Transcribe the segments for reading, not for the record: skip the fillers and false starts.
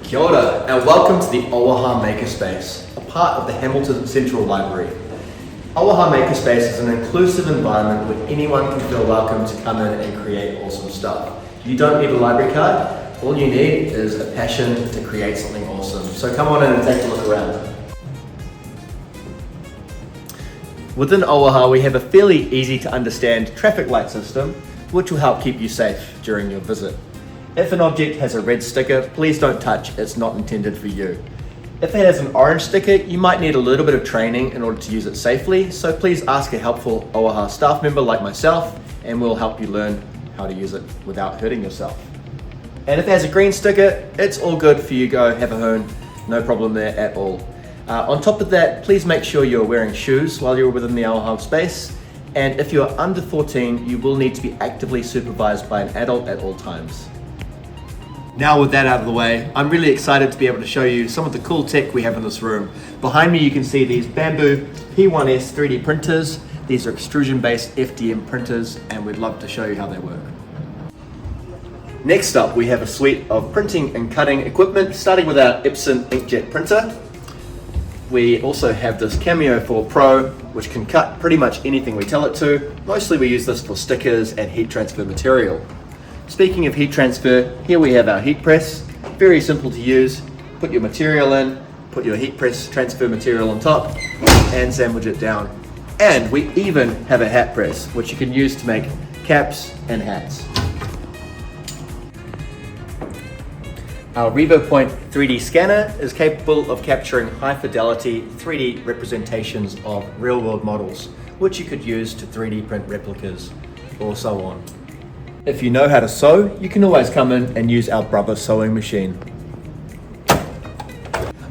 Kia ora, and welcome to the Auaha Makerspace, a part of the Hamilton Central Library. Auaha Makerspace is an inclusive environment where anyone can feel welcome to come in and create awesome stuff. You don't need a library card, all you need is a passion to create something awesome. So come on in and take a look around. Within Auaha, we have a fairly easy to understand traffic light system, which will help keep you safe during your visit. If an object has a red sticker, please don't touch, it's not intended for you. If it has an orange sticker, you might need a little bit of training in order to use it safely, so please ask a helpful Auaha staff member like myself, and we'll help you learn how to use it without hurting yourself. And if it has a green sticker, it's all good for you, go have a hoon, no problem there at all. On top of that, please make sure you're wearing shoes while you're within the Auaha space, and if you're under 14, you will need to be actively supervised by an adult at all times. Now with that out of the way, I'm really excited to be able to show you some of the cool tech we have in this room. Behind me you can see these bamboo P1S 3D printers. These are extrusion-based FDM printers, and we'd love to show you how they work. Next up, we have a suite of printing and cutting equipment, starting with our Epson inkjet printer. We also have this Cameo 4 Pro, which can cut pretty much anything we tell it to. Mostly we use this for stickers and heat transfer material. Speaking of heat transfer, here we have our heat press. Very simple to use. Put your material in, put your heat press transfer material on top, and sandwich it down. And we even have a hat press, which you can use to make caps and hats. Our RevoPoint 3D scanner is capable of capturing high fidelity 3D representations of real world models, which you could use to 3D print replicas or so on. If you know how to sew, you can always come in and use our Brother sewing machine.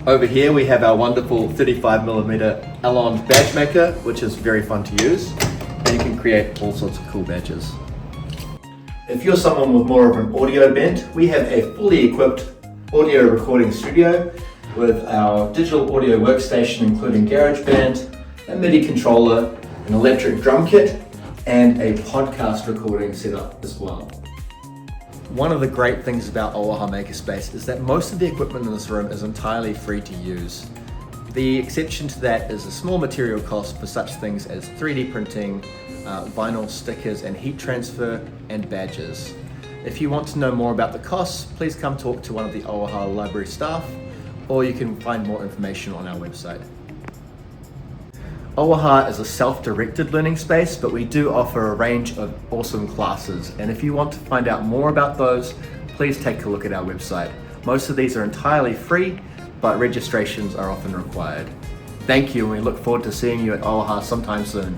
Over here we have our wonderful 35mm Allonge badge maker, which is very fun to use, and you can create all sorts of cool badges. If you're someone with more of an audio bent, we have a fully equipped audio recording studio with our digital audio workstation including GarageBand, a MIDI controller, an electric drum kit, and a podcast recording setup as well. One of the great things about Auaha Makerspace is that most of the equipment in this room is entirely free to use. The exception to that is a small material cost for such things as 3D printing, vinyl stickers and heat transfer, and badges. If you want to know more about the costs, please come talk to one of the Auaha Library staff, or you can find more information on our website. Auaha is a self-directed learning space, but we do offer a range of awesome classes, and if you want to find out more about those, please take a look at our website. Most of these are entirely free, but registrations are often required. Thank you, and we look forward to seeing you at Auaha sometime soon.